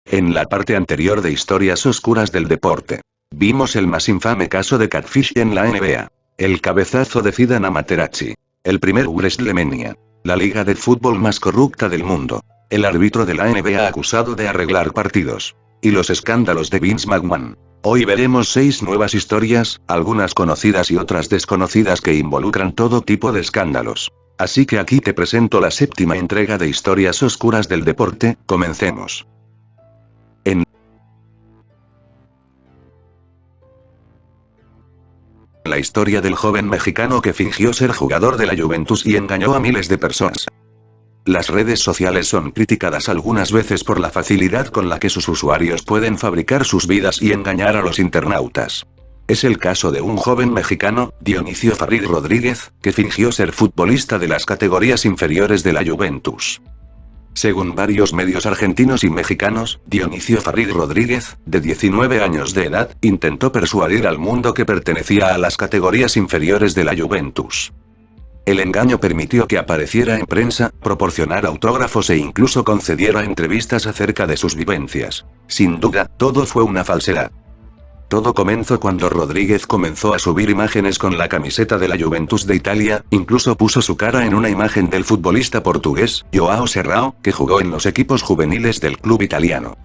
En la parte anterior de Historias Oscuras del Deporte, vimos el más infame caso de Catfish en la NBA. El cabezazo de Fidan Amaterasu. El primer WrestleMania. La liga de fútbol más corrupta del mundo. El árbitro de la NBA acusado de arreglar partidos. Y los escándalos de Vince McMahon. Hoy veremos 6 nuevas historias, algunas conocidas y otras desconocidas que involucran todo tipo de escándalos. Así que aquí te presento la 7ª entrega de Historias Oscuras del Deporte, comencemos. La historia del joven mexicano que fingió ser jugador de la Juventus y engañó a miles de personas. Las redes sociales son criticadas algunas veces por la facilidad con la que sus usuarios pueden fabricar sus vidas y engañar a los internautas. Es el caso de un joven mexicano, Dionisio Farid Rodríguez, que fingió ser futbolista de las categorías inferiores de la Juventus. Según varios medios argentinos y mexicanos, Dionisio Farid Rodríguez, de 19 años de edad, intentó persuadir al mundo que pertenecía a las categorías inferiores de la Juventus. El engaño permitió que apareciera en prensa, proporcionara autógrafos e incluso concediera entrevistas acerca de sus vivencias. Sin duda, todo fue una falsedad. Todo comenzó cuando Rodríguez comenzó a subir imágenes con la camiseta de la Juventus de Italia, incluso puso su cara en una imagen del futbolista portugués, Joao Serrao, que jugó en los equipos juveniles del club italiano.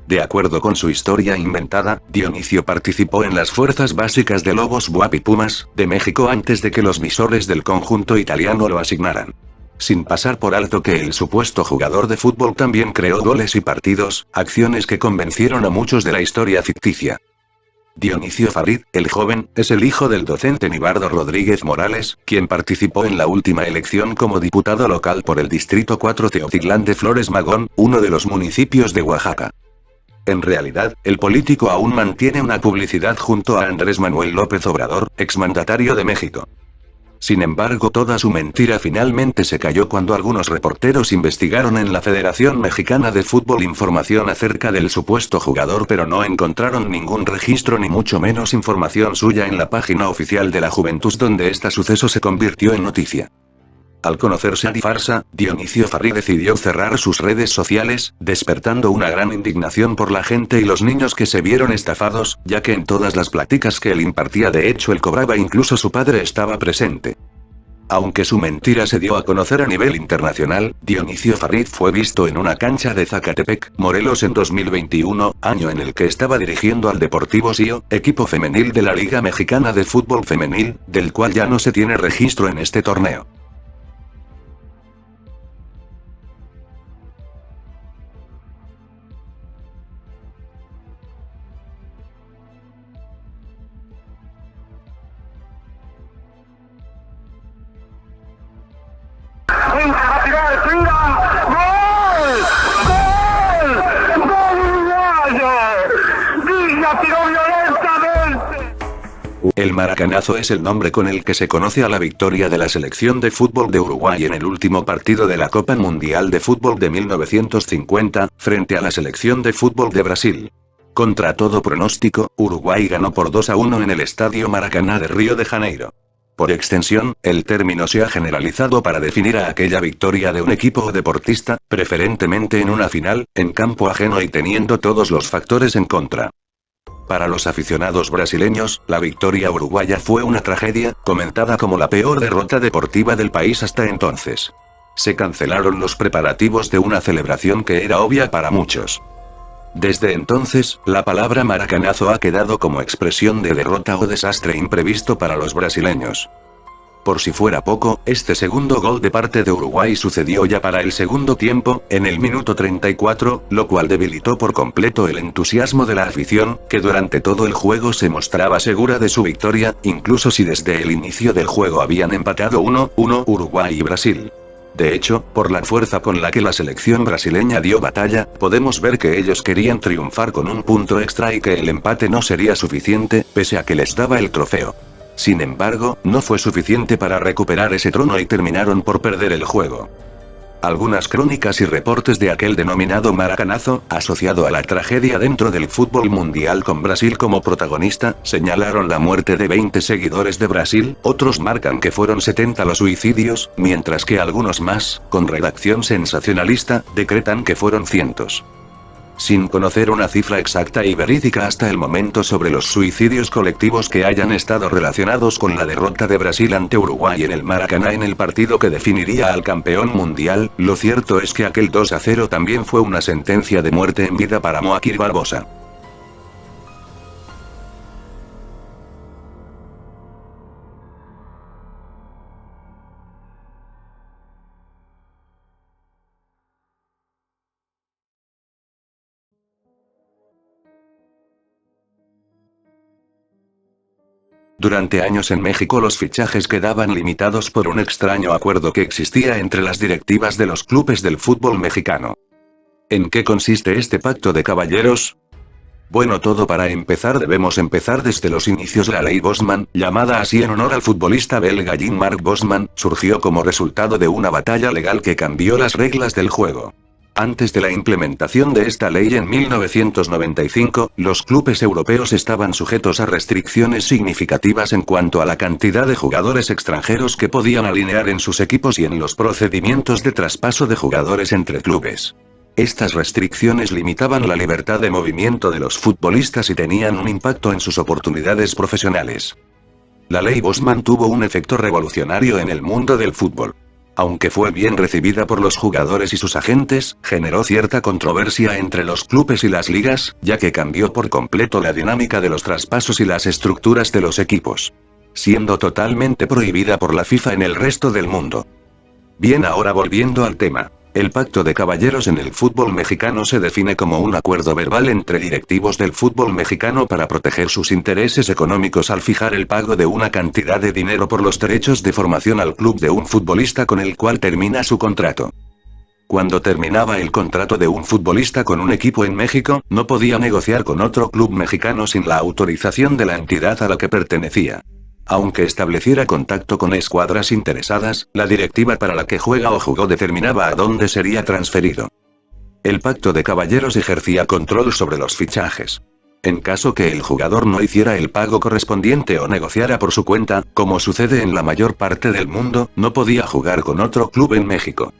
De acuerdo con su historia inventada, Dionisio participó en las fuerzas básicas de Lobos Buap y Pumas, de México antes de que los visores del conjunto italiano lo asignaran. Sin pasar por alto que el supuesto jugador de fútbol también creó goles y partidos, acciones que convencieron a muchos de la historia ficticia. Dionisio Farid, el joven, es el hijo del docente Nibardo Rodríguez Morales, quien participó en la última elección como diputado local por el Distrito 4 Teotitlán de Flores Magón, uno de los municipios de Oaxaca. En realidad, el político aún mantiene una publicidad junto a Andrés Manuel López Obrador, exmandatario de México. Sin embargo, toda su mentira finalmente se cayó cuando algunos reporteros investigaron en la Federación Mexicana de Fútbol información acerca del supuesto jugador, pero no encontraron ningún registro ni mucho menos información suya en la página oficial de la Juventus donde este suceso se convirtió en noticia. Al conocerse la farsa, Dionisio Farid decidió cerrar sus redes sociales, despertando una gran indignación por la gente y los niños que se vieron estafados, ya que en todas las pláticas que él impartía de hecho él cobraba, incluso su padre estaba presente. Aunque su mentira se dio a conocer a nivel internacional, Dionisio Farid fue visto en una cancha de Zacatepec, Morelos en 2021, año en el que estaba dirigiendo al Deportivo Sío, equipo femenil de la Liga Mexicana de Fútbol Femenil, del cual ya no se tiene registro en este torneo. El maracanazo es el nombre con el que se conoce a la victoria de la selección de fútbol de Uruguay en el último partido de la Copa Mundial de Fútbol de 1950, frente a la selección de fútbol de Brasil. Contra todo pronóstico, Uruguay ganó por 2-1 en el Estadio Maracaná de Río de Janeiro. Por extensión, el término se ha generalizado para definir a aquella victoria de un equipo o deportista, preferentemente en una final, en campo ajeno y teniendo todos los factores en contra. Para los aficionados brasileños, la victoria uruguaya fue una tragedia, comentada como la peor derrota deportiva del país hasta entonces. Se cancelaron los preparativos de una celebración que era obvia para muchos. Desde entonces, la palabra maracanazo ha quedado como expresión de derrota o desastre imprevisto para los brasileños. Por si fuera poco, este segundo gol de parte de Uruguay sucedió ya para el segundo tiempo, en el minuto 34, lo cual debilitó por completo el entusiasmo de la afición, que durante todo el juego se mostraba segura de su victoria, incluso si desde el inicio del juego habían empatado 1-1 Uruguay y Brasil. De hecho, por la fuerza con la que la selección brasileña dio batalla, podemos ver que ellos querían triunfar con un punto extra y que el empate no sería suficiente, pese a que les daba el trofeo. Sin embargo, no fue suficiente para recuperar ese trono y terminaron por perder el juego. Algunas crónicas y reportes de aquel denominado maracanazo, asociado a la tragedia dentro del fútbol mundial con Brasil como protagonista, señalaron la muerte de 20 seguidores de Brasil, otros marcan que fueron 70 los suicidios, mientras que algunos más, con redacción sensacionalista, decretan que fueron cientos. Sin conocer una cifra exacta y verídica hasta el momento sobre los suicidios colectivos que hayan estado relacionados con la derrota de Brasil ante Uruguay en el Maracaná en el partido que definiría al campeón mundial, lo cierto es que aquel 2-0 también fue una sentencia de muerte en vida para Moakir Barbosa. Durante años en México los fichajes quedaban limitados por un extraño acuerdo que existía entre las directivas de los clubes del fútbol mexicano. ¿En qué consiste este pacto de caballeros? Bueno, todo para empezar debemos empezar desde los inicios. La ley Bosman, llamada así en honor al futbolista belga Jean-Marc Bosman, surgió como resultado de una batalla legal que cambió las reglas del juego. Antes de la implementación de esta ley en 1995, los clubes europeos estaban sujetos a restricciones significativas en cuanto a la cantidad de jugadores extranjeros que podían alinear en sus equipos y en los procedimientos de traspaso de jugadores entre clubes. Estas restricciones limitaban la libertad de movimiento de los futbolistas y tenían un impacto en sus oportunidades profesionales. La ley Bosman tuvo un efecto revolucionario en el mundo del fútbol. Aunque fue bien recibida por los jugadores y sus agentes, generó cierta controversia entre los clubes y las ligas, ya que cambió por completo la dinámica de los traspasos y las estructuras de los equipos, siendo totalmente prohibida por la FIFA en el resto del mundo. Bien, ahora volviendo al tema. El pacto de caballeros en el fútbol mexicano se define como un acuerdo verbal entre directivos del fútbol mexicano para proteger sus intereses económicos al fijar el pago de una cantidad de dinero por los derechos de formación al club de un futbolista con el cual termina su contrato. Cuando terminaba el contrato de un futbolista con un equipo en México, no podía negociar con otro club mexicano sin la autorización de la entidad a la que pertenecía. Aunque estableciera contacto con escuadras interesadas, la directiva para la que juega o jugó determinaba a dónde sería transferido. El pacto de caballeros ejercía control sobre los fichajes. En caso que el jugador no hiciera el pago correspondiente o negociara por su cuenta, como sucede en la mayor parte del mundo, no podía jugar con otro club en México.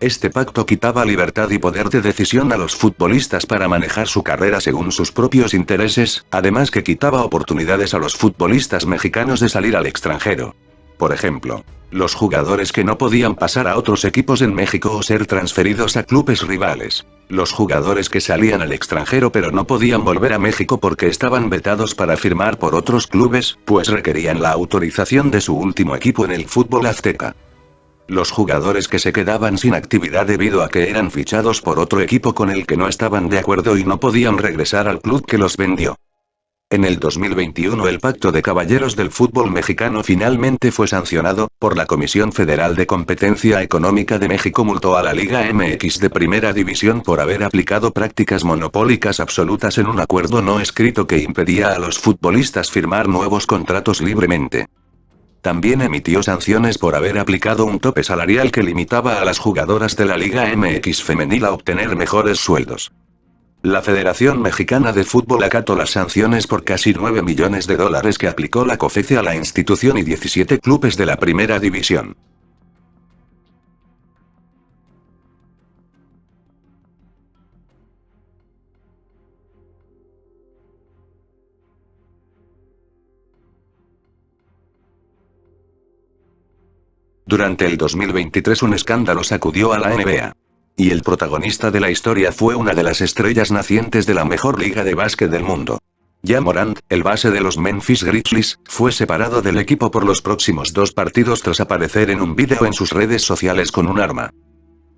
Este pacto quitaba libertad y poder de decisión a los futbolistas para manejar su carrera según sus propios intereses, además que quitaba oportunidades a los futbolistas mexicanos de salir al extranjero. Por ejemplo, los jugadores que no podían pasar a otros equipos en México o ser transferidos a clubes rivales. Los jugadores que salían al extranjero pero no podían volver a México porque estaban vetados para firmar por otros clubes, pues requerían la autorización de su último equipo en el fútbol azteca. Los jugadores que se quedaban sin actividad debido a que eran fichados por otro equipo con el que no estaban de acuerdo y no podían regresar al club que los vendió. En el 2021 el Pacto de Caballeros del Fútbol Mexicano finalmente fue sancionado, por la Comisión Federal de Competencia Económica de México multó a la Liga MX de Primera División por haber aplicado prácticas monopólicas absolutas en un acuerdo no escrito que impedía a los futbolistas firmar nuevos contratos libremente. También emitió sanciones por haber aplicado un tope salarial que limitaba a las jugadoras de la Liga MX femenil a obtener mejores sueldos. La Federación Mexicana de Fútbol acató las sanciones por casi $9 millones que aplicó la COFECE a la institución y 17 clubes de la Primera División. Durante el 2023 un escándalo sacudió a la NBA. Y el protagonista de la historia fue una de las estrellas nacientes de la mejor liga de básquet del mundo. Ja Morant, el base de los Memphis Grizzlies, fue separado del equipo por los próximos 2 partidos tras aparecer en un vídeo en sus redes sociales con un arma.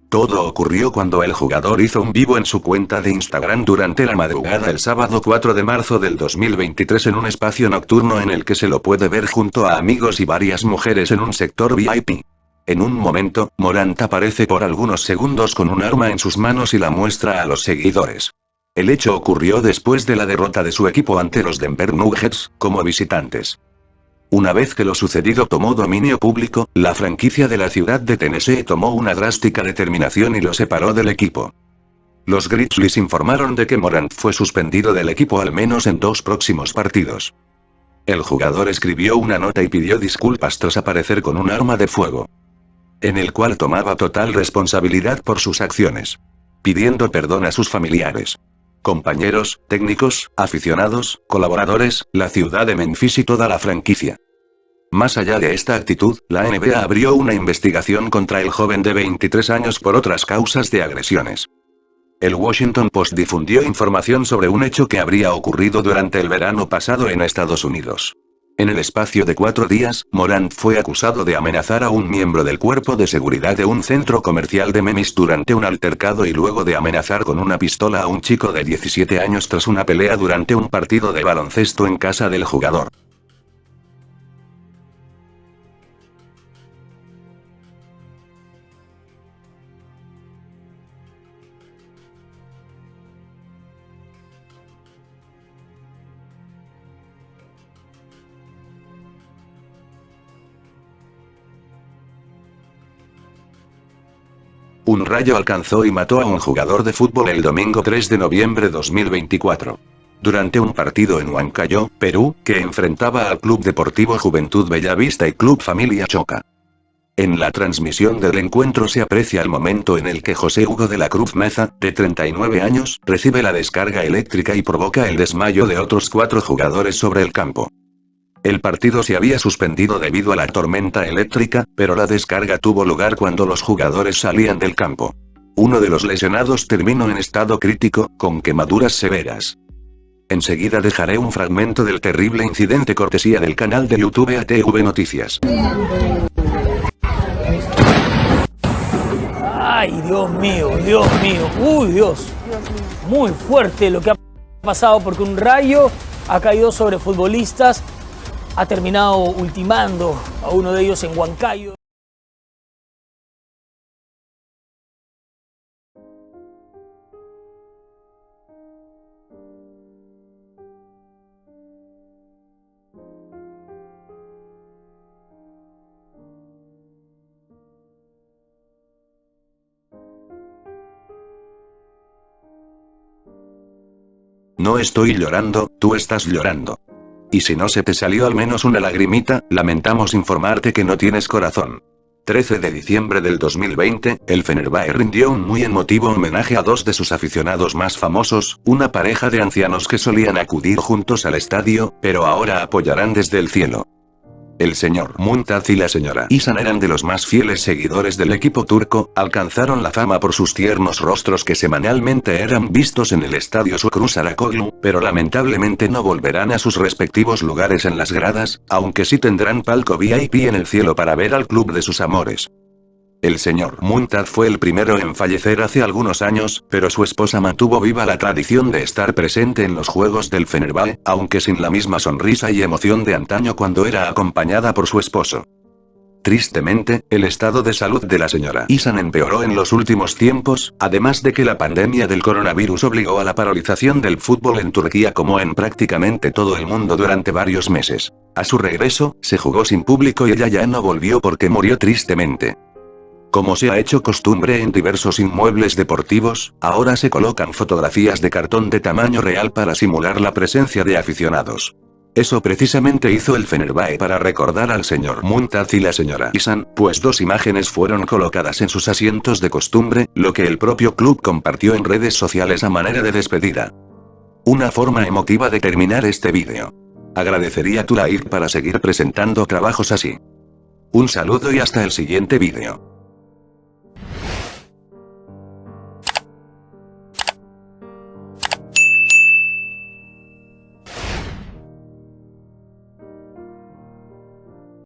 Todo ocurrió cuando el jugador hizo un vivo en su cuenta de Instagram durante la madrugada el sábado 4 de marzo del 2023 en un espacio nocturno en el que se lo puede ver junto a amigos y varias mujeres en un sector VIP. En un momento, Morant aparece por algunos segundos con un arma en sus manos y la muestra a los seguidores. El hecho ocurrió después de la derrota de su equipo ante los Denver Nuggets, como visitantes. Una vez que lo sucedido tomó dominio público, la franquicia de la ciudad de Tennessee tomó una drástica determinación y lo separó del equipo. Los Grizzlies informaron de que Morant fue suspendido del equipo al menos en 2 próximos partidos. El jugador escribió una nota y pidió disculpas tras aparecer con un arma de fuego, en el cual tomaba total responsabilidad por sus acciones. pidiendo perdón a sus familiares, compañeros, técnicos, aficionados, colaboradores, la ciudad de Memphis y toda la franquicia. Más allá de esta actitud, la NBA abrió una investigación contra el joven de 23 años por otras causas de agresiones. El Washington Post difundió información sobre un hecho que habría ocurrido durante el verano pasado en Estados Unidos. En el espacio de 4 días, Morant fue acusado de amenazar a un miembro del cuerpo de seguridad de un centro comercial de Memphis durante un altercado y luego de amenazar con una pistola a un chico de 17 años tras una pelea durante un partido de baloncesto en casa del jugador. Un rayo alcanzó y mató a un jugador de fútbol el domingo 3 de noviembre de 2024. Durante un partido en Huancayo, Perú, que enfrentaba al Club Deportivo Juventud Bellavista y Club Familia Choca. En la transmisión del encuentro se aprecia el momento en el que José Hugo de la Cruz Meza, de 39 años, recibe la descarga eléctrica y provoca el desmayo de otros 4 jugadores sobre el campo. El partido se había suspendido debido a la tormenta eléctrica, pero la descarga tuvo lugar cuando los jugadores salían del campo. Uno de los lesionados terminó en estado crítico, con quemaduras severas. Enseguida dejaré un fragmento del terrible incidente cortesía del canal de YouTube ATV Noticias. Ay, Dios mío, uy Dios, muy fuerte lo que ha pasado porque un rayo ha caído sobre futbolistas. Ha terminado ultimando a uno de ellos en Huancayo. No estoy llorando, tú estás llorando. Y si no se te salió al menos una lagrimita, lamentamos informarte que no tienes corazón. 13 de diciembre del 2020, el Fenerbahce rindió un muy emotivo homenaje a 2 de sus aficionados más famosos, una pareja de ancianos que solían acudir juntos al estadio, pero ahora apoyarán desde el cielo. El señor Muntaz y la señora Isan eran de los más fieles seguidores del equipo turco, alcanzaron la fama por sus tiernos rostros que semanalmente eran vistos en el estadio Şükrü Saracoğlu, pero lamentablemente no volverán a sus respectivos lugares en las gradas, aunque sí tendrán palco VIP en el cielo para ver al club de sus amores. El señor Muntaz fue el primero en fallecer hace algunos años, pero su esposa mantuvo viva la tradición de estar presente en los juegos del Fenerbahce, aunque sin la misma sonrisa y emoción de antaño cuando era acompañada por su esposo. Tristemente, el estado de salud de la señora Isan empeoró en los últimos tiempos, además de que la pandemia del coronavirus obligó a la paralización del fútbol en Turquía como en prácticamente todo el mundo durante varios meses. A su regreso, se jugó sin público y ella ya no volvió porque murió tristemente. Como se ha hecho costumbre en diversos inmuebles deportivos, ahora se colocan fotografías de cartón de tamaño real para simular la presencia de aficionados. Eso precisamente hizo el Fenerbahce para recordar al señor Muntaz y la señora Isan, pues 2 imágenes fueron colocadas en sus asientos de costumbre, lo que el propio club compartió en redes sociales a manera de despedida. Una forma emotiva de terminar este vídeo. Agradecería tu like para seguir presentando trabajos así. Un saludo y hasta el siguiente vídeo.